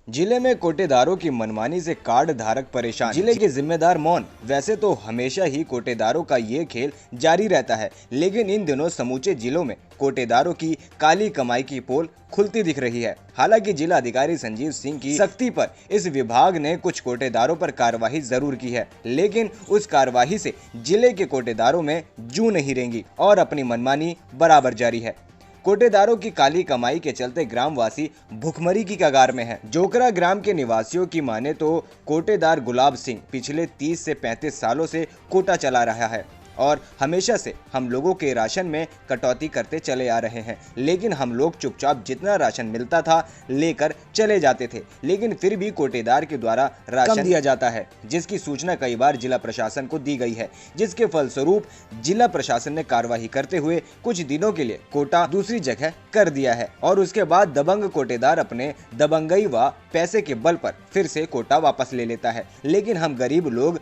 जिले में कोटेदारों की मनमानी से कार्ड धारक परेशान, जिले के जिम्मेदार मौन। वैसे तो हमेशा ही कोटेदारों का ये खेल जारी रहता है, लेकिन इन दिनों समूचे जिलों में कोटेदारों की काली कमाई की पोल खुलती दिख रही है। हालांकि जिला अधिकारी संजीव सिंह की सख्ती पर इस विभाग ने कुछ कोटेदारों पर कार्रवाई जरूर की है, लेकिन उस कार्रवाई से जिले के कोटेदारों में जूं नहीं रेंगी और अपनी मनमानी बराबर जारी है। कोटेदारों की काली कमाई के चलते ग्रामवासी भुखमरी की कगार में हैं। जोकरा ग्राम के निवासियों की माने तो कोटेदार गुलाब सिंह पिछले 30 से 35 सालों से कोटा चला रहा है और हमेशा से हम लोगों के राशन में कटौती करते चले आ रहे हैं, लेकिन हम लोग चुपचाप जितना राशन मिलता था लेकर चले जाते थे, लेकिन फिर भी कोटेदार के द्वारा राशन दिया जाता है, जिसकी सूचना कई बार जिला प्रशासन को दी गई है, जिसके फलस्वरूप जिला प्रशासन ने कार्रवाई करते हुए कुछ दिनों के लिए कोटा दूसरी जगह कर दिया है और उसके बाद दबंग कोटेदार अपने दबंगई व पैसे के बल पर फिर से कोटा वापस ले लेता है। लेकिन हम गरीब लोग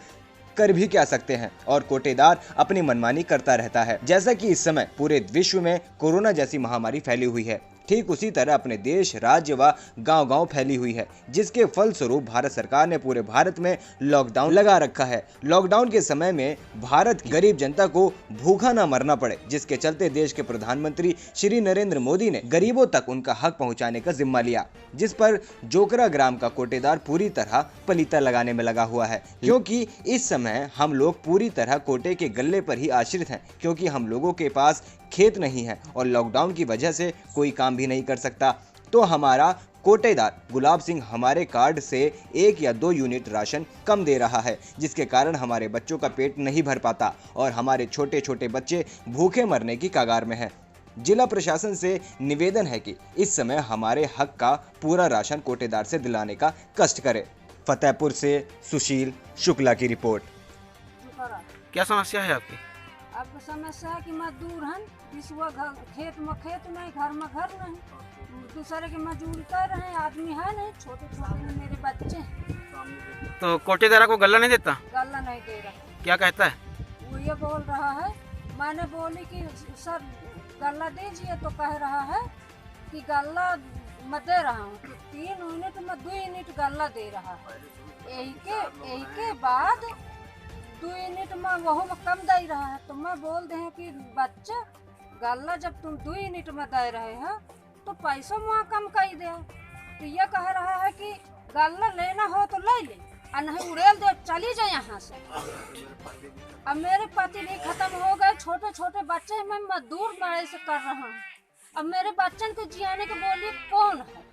कर भी क्या सकते हैं और कोटेदार अपनी मनमानी करता रहता है। जैसा कि इस समय पूरे विश्व में कोरोना जैसी महामारी फैली हुई है, ठीक उसी तरह अपने देश, राज्य व गांव-गांव फैली हुई है, जिसके फलस्वरूप भारत सरकार ने पूरे भारत में लॉकडाउन लगा रखा है। लॉकडाउन के समय में भारत की गरीब जनता को भूखा न मरना पड़े, जिसके चलते देश के प्रधानमंत्री श्री नरेंद्र मोदी ने गरीबों तक उनका हक पहुंचाने का जिम्मा लिया, जिस पर जोकरा ग्राम का कोटेदार पूरी तरह पलीता लगाने में लगा हुआ है, क्योंकि इस समय हम लोग पूरी तरह कोटे के गल्ले पर ही आश्रित हैं, क्योंकि हम लोगों के पास खेत नहीं है और लॉकडाउन की वजह से कोई काम भी नहीं कर सकता। तो हमारा कोटेदार गुलाब सिंह हमारे कार्ड से 1 या 2 यूनिट राशन कम दे रहा है, जिसके कारण हमारे बच्चों का पेट नहीं भर पाता और हमारे छोटे छोटे बच्चे भूखे मरने की कगार में हैं। जिला प्रशासन से निवेदन है कि इस समय हमारे हक का पूरा राशन कोटेदार से दिलाने का कष्ट करे। फतेहपुर से सुशील शुक्ला की रिपोर्ट। क्या समस्या है आपकी? अब समस्या है कि मजदूर हैं, खेत नहीं, घर में घर नहीं, दूसरे की मजदूरी कर रहे हैं, आदमी है नहीं, छोटे छोटे मेरे बच्चे हैं। तो कोटेदार को गल्ला नहीं देता? गल्ला नहीं दे रहा। क्या कहता है? वो ये बोल रहा है, मैंने बोली कि सर गल्ला दीजिए, तो कह रहा है कि गल्ला मैं दे रहा हूँ, 3 यूनिट में 2 यूनिट गल्ला दे रहा है। यही के बाद 2 यूनिट में वह कम दे रहा है। तो मैं बोल दे कि बच्चा गल्ला जब तुम 2 यूनिट में दे रहे हो तो पैसा वहाँ कम कर दे। तो ये कह रहा है कि गल्ला लेना हो तो ले ले और नहीं उड़ेल दे, चली जाए यहाँ से। अब मेरे पति भी खत्म हो गए, छोटे छोटे बच्चे, मैं मजदूर बड़े से कर रहा हूँ। अब मेरे बच्चन को जियाने के बोलिए कौन है?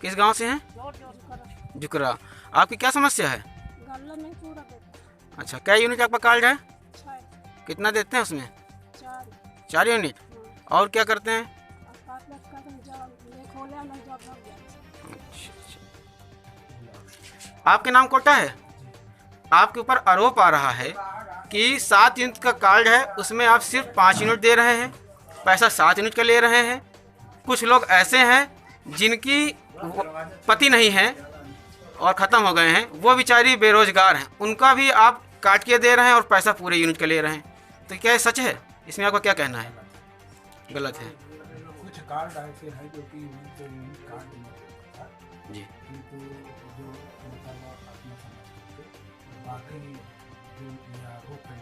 किस गांव से हैं? जुकरा। आपकी क्या समस्या है? गल्ला नहीं पूरा देता। अच्छा, क्या यूनिट आपका कार्ड है? 6। कितना देते हैं उसमें? 4। 4 यूनिट। और क्या करते हैं? आपके नाम कोटा है? आपके ऊपर आरोप आ रहा है कि 7 यूनिट का कार्ड है, उसमें आप सिर्फ 5 यूनिट दे रहे हैं, पैसा 7 यूनिट का ले रहे हैं। कुछ लोग ऐसे हैं जिनकी पति नहीं है और ख़त्म हो गए हैं, वो बेचारी बेरोजगार हैं, उनका भी आप काट के दे रहे हैं और पैसा पूरे यूनिट का ले रहे हैं। तो क्या ये सच है? इसमें आपका क्या कहना है? गलत है। कुछ कार्ड ऐसे हैं जो कि यूनिट कार्ड नहीं जी, किंतु जो अपना समझ बाकी जो आरोप है,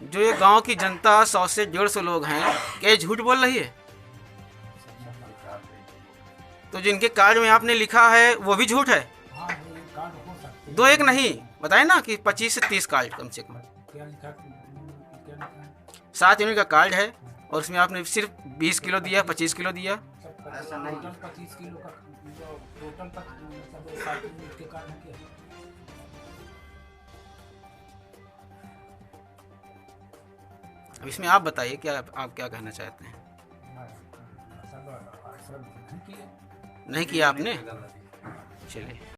जो ये गांव की जनता 100 से 150 लोग हैं, क्या ये झूठ बोल रही है? तो जिनके कार्ड में आपने लिखा है वो भी झूठ है? हाँ, वो कार्ड हो सकते हैं। 2-1 नहीं, बताए ना कि 25 से 30 कार्ड कम से कम। क्या लिखा है? 7 यूनिट का कार्ड है और उसमें आपने सिर्फ 20 किलो दिया, 25 किलो दिया। टोटल 25 किलो का टोटल 7 यूनिट के कार्ड है क्या? अब इसमें आप बताइए क्या आप क्या कहना चाहते हैं? सब नहीं किया। नहीं किया आपने? चलिए।